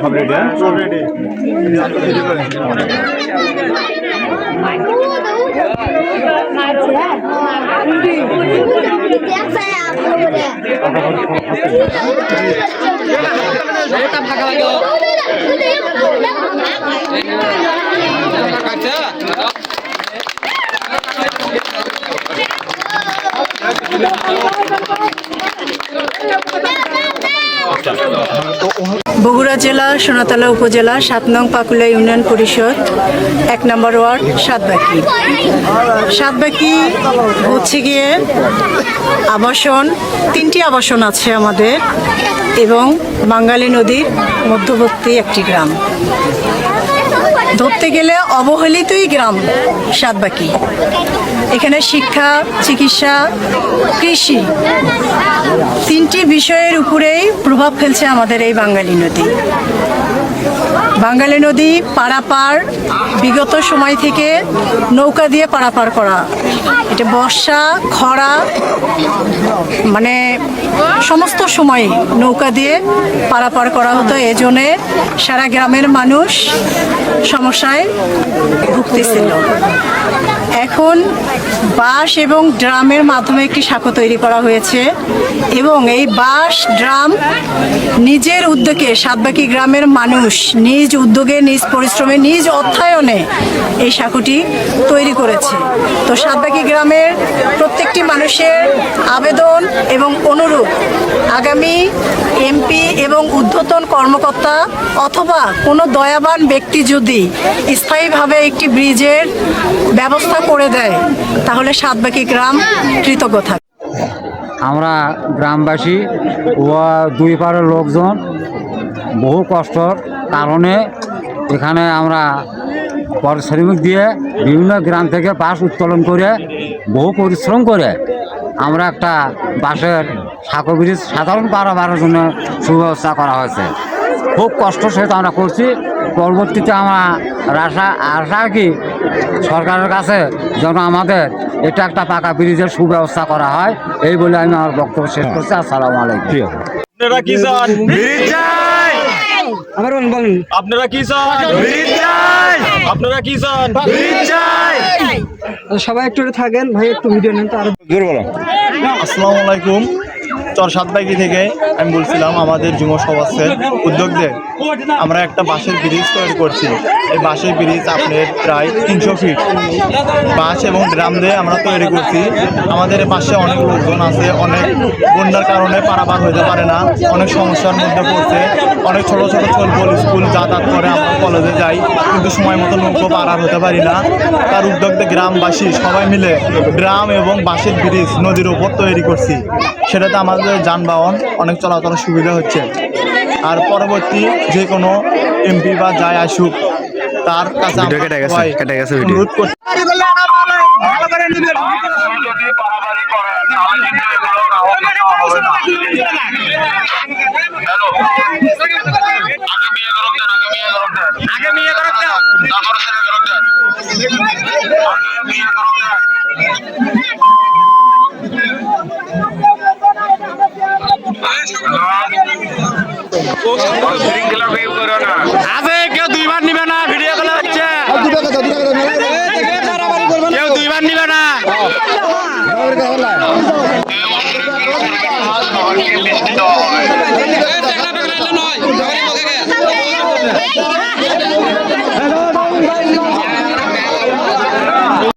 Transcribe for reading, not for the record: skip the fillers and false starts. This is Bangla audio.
সব রেডি, হ্যাঁ সব রেডি। বগুড়া জেলা সোনাতলা উপজেলা ৭ নং পাকুলা ইউনিয়ন পরিষদ ১ নম্বর ওয়ার্ড সাতবাকি। সাতবাকি হচ্ছে গিয়ে আবাসন, 3টি আবাসন আছে আমাদের এবং বাঙালি নদীর মধ্যবর্তী একটি গ্রাম। ধরতে গেলে অবহেলিতই গ্রাম সাতবাকি। এখানে শিক্ষা, চিকিৎসা, কৃষি 3টি বিষয়ের উপরেই প্রভাব ফেলছে আমাদের এই বাঙালি নদী। বাঙালি নদী পারাপার বিগত সময় থেকে নৌকা দিয়ে পারাপার করা, এটা বর্ষা, খরা, মানে সমস্ত সময় নৌকা দিয়ে পারাপার করা হতো। এজন্যে সারা গ্রামের মানুষ সমস্যায় ভুগতেছিল। এখন বাঁশ এবং ড্রামের মাধ্যমে একটি সাঁকো তৈরি করা হয়েছে এবং এই বাঁশ ড্রাম নিজের উদ্যোগে সাতবাকি গ্রামের মানুষ নিজ উদ্যোগে, নিজ পরিশ্রমে, নিজ অর্থায়নে এই সাঁকোটি তৈরি করেছে। তো সাতবাকি গ্রামের প্রত্যেকটি মানুষের আবেদন এবং অনুরোধ, আগামী এমপি এবং ঊর্ধ্বতন কর্মকর্তা অথবা কোনো দয়াবান ব্যক্তি যদি স্থায়ীভাবে একটি ব্রিজের ব্যবস্থা করে দেয় তাহলে সাতবাকি গ্রাম কৃতজ্ঞ থাকে। আমরা গ্রামবাসী ও দুই পাড়ের লোকজন বহু কষ্টর কারণে এখানে আমরা শ্রমিক দিয়ে বিভিন্ন গ্রাম থেকে বাঁশ উত্তোলন করে বহু পরিশ্রম করে আমরা একটা বাঁশের সাঁকো ব্রিজ সাধারণ পারাপারের জন্য সুব্যবস্থা করা হয়েছে। খুব কষ্ট সহিত আমরা করছি। পরবর্তীতে আমরা আশা কি সরকারের কাছে যেন আমাদের এটা একটা পাকা ব্রিজের সুব্যবস্থা করা হয়, এই বলে আমি আমার বক্তব্য শেষ করছি। আসসালামু আলাইকুম। আপনারা কি চান? ব্রিজ চাই। আমার বলেন আপনারা কি চান? ব্রিজ চাই। আপনারা কি চান? ব্রিজ চাই। সবাই একটু থাকেন ভাই, একটু ভিডিও নেন তো আরো জোরে বলো। আসসালামু আলাইকুম। সাতবাকি থেকে আমি বলছিলাম, আমাদের যুব সমাজের উদ্যোগে আমরা একটা বাঁশের ব্রিজ তৈরি করছি। এই বাঁশের ব্রিজ আপনার প্রায় 300 ফিট বাঁশ এবং ড্রাম দিয়ে আমরা তৈরি করছি। আমাদের পাশে অনেক লোকজন আছে, অনেক বন্যার কারণে পারাপার হতে পারে না, অনেক সমস্যার মধ্যে পড়ছে। অনেক ছোট ছোট স্কুল যাতায়াত করে, আমরা কলেজে যাই কিন্তু সময় মতো নৌকো পারার হতে পারি না। তার উদ্যোগে গ্রামবাসী সবাই মিলে ড্রাম এবং বাঁশের ব্রিজ নদীর উপর তৈরি করছি। সেটাতে আমাদের যানবাহন অনেক চলাচলের সুবিধা হচ্ছে। আর পরবর্তী যে কোনো এমপি বা যাই আসুক তার কাছে অনুরোধ করছি। শৃঙ্খলা করো না।